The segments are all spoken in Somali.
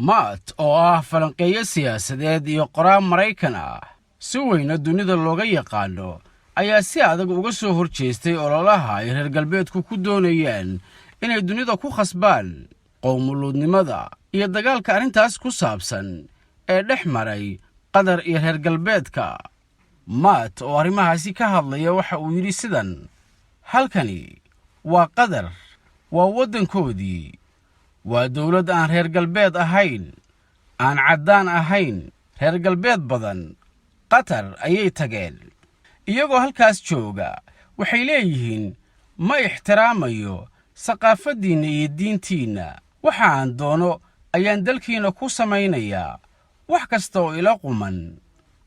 maat oo ah falanqeeyo siyaasadeed iyo qoraal Maraykan ah si weyn dunida looga yaqaano ayaa si adag uga soo horjeestay ololaha ay reer galbeedku ku doonayaan inay dunida ku khasbaan qowmuluudnimada iyo dagaalka arrintaas ku saabsan ee dhex maray Qatar iyo reer galbeedka. maat oo arrimahaasi ka hadlaya waxa uu yidhi sidan: halkani waa Qatar, waa waddankoodii, waa dawlad aan reer galbeed ahayn, aan caddaan ahayn, reer galbeed badan Qatar ayay tageen. iyagoo halkaas jooga waxay leeyihiin ma ixtiraamayo saqaafadiinna iyo diintiinna, waxa aan doono ayaan dalkiina ku samaynayaa, wax kasta oo ila quman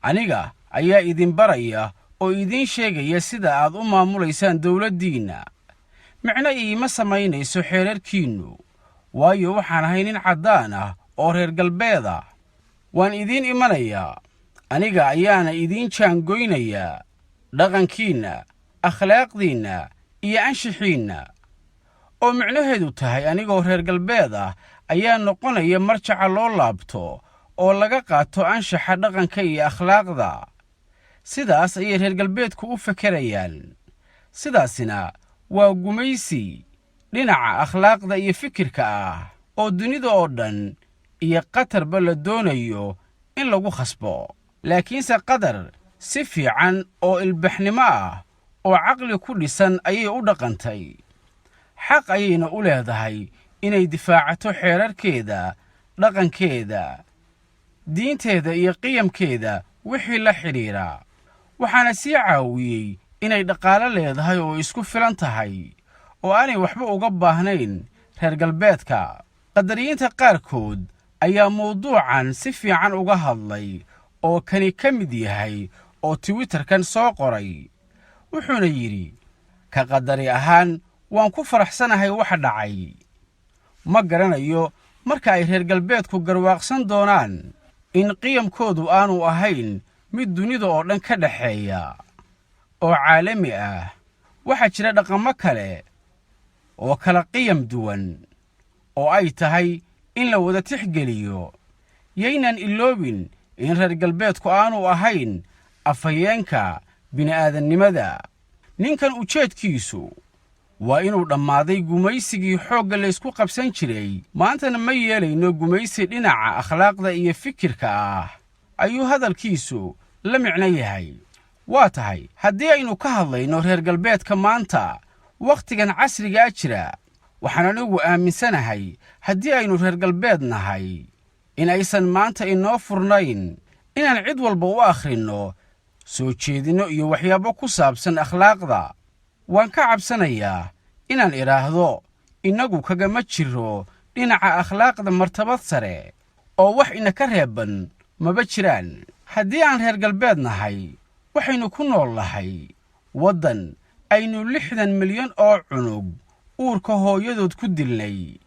aniga ayaa idin baraya oo idin sheegaya sida aad u maamulaysaan dawladdiinna. micno iima samaynayso xeerarkiinnu, waayo waxaan ahay nin caddaan ah oo reer galbeed ah. waan idiin imanayaa, aniga ayaana idiin jaangoynayaa dhaqankiinna, akhlaaqdiinna iyo anshixiinna. oo micnaheedu tahay anigoo reer galbeed ah ayaa noqonaya marjaca loo laabto oo laga qaato anshaxa dhaqanka iyo akhlaaqda. sidaas ayay reer galbeedku u fekerayaan. sidaasina waa gumaysi dhinaca akhlaaqda iyo fikirka ah oo dunida oo dhan iyo Qatarba la doonayo in lagu khasbo. laakiinse Qatar si fiican oo ilbaxnimo ah oo caqli ku dhisan ayay u dhaqantay. xaq ayayna u leedahay inay difaacato xeerarkeeda, dhaqankeeda, diinteeda iyo qiyamkeeda wixii la xidhiidha. waxaana sii caawiyey inay dhaqaale leedahay oo isku filan tahay oo aanay waxba uga baahnayn reer galbeedka. qadariyiinta qaarkood ayaa mawduucan si fiican uga hadlay oo kani ka mid yahay oo Twitterkan soo qoray. wuxuuna yidhi, ka qadari ahaan waan ku faraxsanahay waxa dhacay. ma garanayo marka ay reer galbeedku garwaaqsan doonaan in qiyamkoodu aanu ahayn mid dunida oo dhan ka dhaxeeya oo caalami ah. waxaa jira dhaqamo kale oo kala qiyam duwan oo ay tahay in la wada tixgeliyo. yaynan iloobin in reer galbeedku aanu ahayn afhayeenka bini'aadannimada. ninkan ujeedkiisu waa inuu dhammaaday gumaysigii xoogga laysku qabsan jiray. maantana ma yeelayno gumaysi dhinaca akhlaaqda iyo fikirka ah, ayuu hadalkiisu la micno yahay. waa tahay haddii aynu ka hadlayno reer galbeedka maanta wakhtigan casrigaa jira, waxaan anigu aaminsanahay haddii aynu reer galbeed nahay in aysan maanta inoo furnayn inaan cid walba u akhrinno soo jeedinno iyo waxyaabo ku saabsan akhlaaqda. waan ka cabsanayaa inaan idhaahdo innagu kagama jiro dhinaca akhlaaqda martabad sare oo wax inaka reeban maba jiraan. haddii aan reer galbeed nahay waxaynu ku nool nahay waddan aynu 60 milyan oo cunug uurka hooyadood ku dilnay.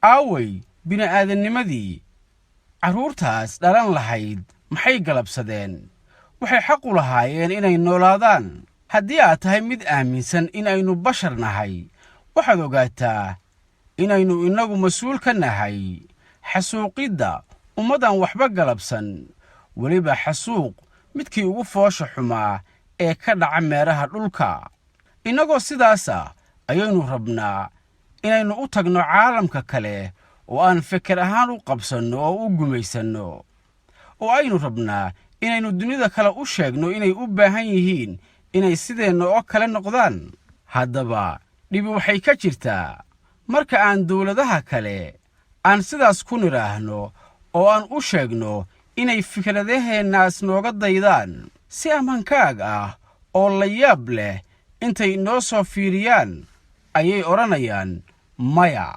aaway bini'aadannimadii carruurtaas dhalan lahayd maxay galabsadeen? waxay xaq u lahaayeen inay noolaadaan. haddii aad tahay mid aaminsan in aynu bashar nahay, waxaad ogaataa inaynu innagu mas-uul ka nahay xasuuqidda ummadaan waxba galabsan, weliba xasuuq midkii ugu foosha xumaa ee ka dhaca meeraha dhulka. innagoo sidaasa ayaynu rabnaa inaynu u tagno caalamka kale oo aan feker ahaan u qabsanno oo u gumaysanno. oo aynu rabnaa inaynu dunida kale u sheegno inay u baahan yihiin inay sideenna oo kale noqdaan. haddaba dhibi waxay ka jirtaa marka aan dawladaha kale aan sidaas ku nidhaahno oo aan u sheegno inay fikradaheennaas nooga daydaan si ammaankaag ah oo la yaab leh. intay noo soo fiiriyaan ayay odhanayaan, maya,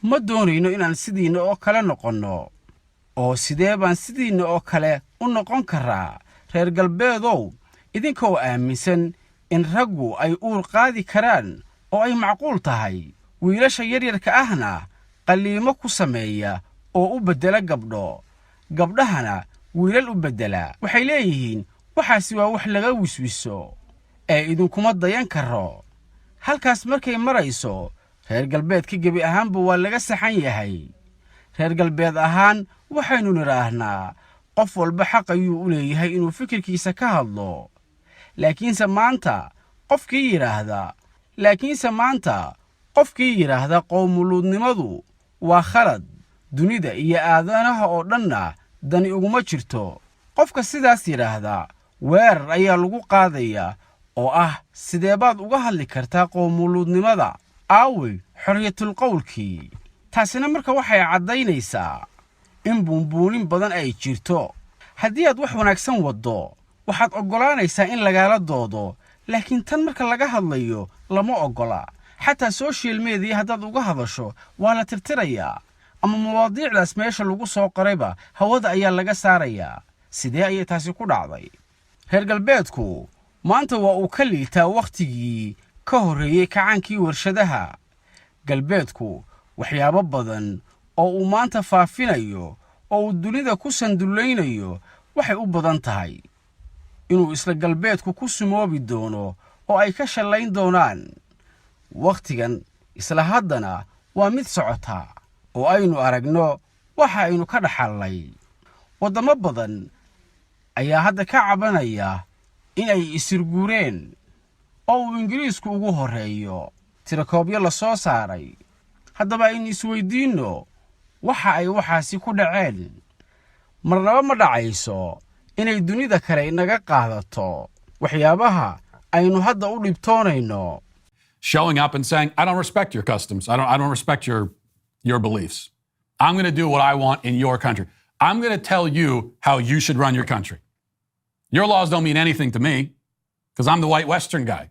ma doonayno inaan sidiinna oo kale noqonno. oo sidee baan sidiinna oo kale u noqon karaa reer galbeedow idinkoo aaminsan in raggu ay uur qaadi karaan oo ay macquul tahay, wiilasha yaryarka ahna qalliimo ku sameeya oo u beddela gabdho, gabdhahana wiilal u beddela. waxay leeyihiin waxaasi waa wax laga wiswiso ee idinkuma dayan karo. halkaas markay marayso reer galbeedka gebi ahaanba waa laga saxan yahay. reer galbeed ahaan waxaynu nidhaahnaa qof walba xaq ayuu u leeyahay inuu fikirkiisa ka hadlo. laakiinse maanta qofkii yidhaahda qowmuluudnimadu waa khalad, dunida iyo aadanaha oo dhanna dani uguma jirto. qofka sidaas yidhaahda weerar ayaa lagu qaadayaa oo ah sidee baad uga hadli kartaa qowmuluudnimada? aawey xorriyatul qowlkii. taasina marka waxay caddaynaysaa in buunbuunin badan ay jirto. haddii aad wax wanaagsan waddo waxaad oggolaanaysaa in lagaala doodo, laakiin tan marka laga hadlayo lama oggola. xataa social media haddaad uga hadasho waa la tirtirayaa, ama mawaadiicdaas meesha lagu soo qorayba hawada ayaa laga saarayaa. sidee ayay taasi ku dhacday? reer galbeedku maanta waa uu ka liitaa wakhtigii ka horreeyey kacaankii warshadaha. galbeedku waxyaabo badan oo uu maanta faafinayo oo uu dunida ku sandullaynayo waxay u badan tahay inuu isla galbeedku ku sumoobi doono oo ay ka shallayn doonaan. wakhtigan isla haddana waa mid socota oo aynu aragno waxa aynu ka dhaxallay. waddamo badan ayaa hadda ka cabanaya in ay isirguureen oo uu ingiriisku ugu horreeyo. tirakoobyo la soo saaray. haddaba aynu isweydiinno waxa ay waxaasi ku dhaceen. marnaba ma dhacayso inay dunida kale inaga qaadato waxyaabaha aynu hadda u dhibtoonayno. Showing up and saying, I don't respect your customs. I don't respect your beliefs. I'm going to do what I want in your country. I'm going to tell you how you should run your country. Your laws don't mean anything to me because I'm the white Western guy.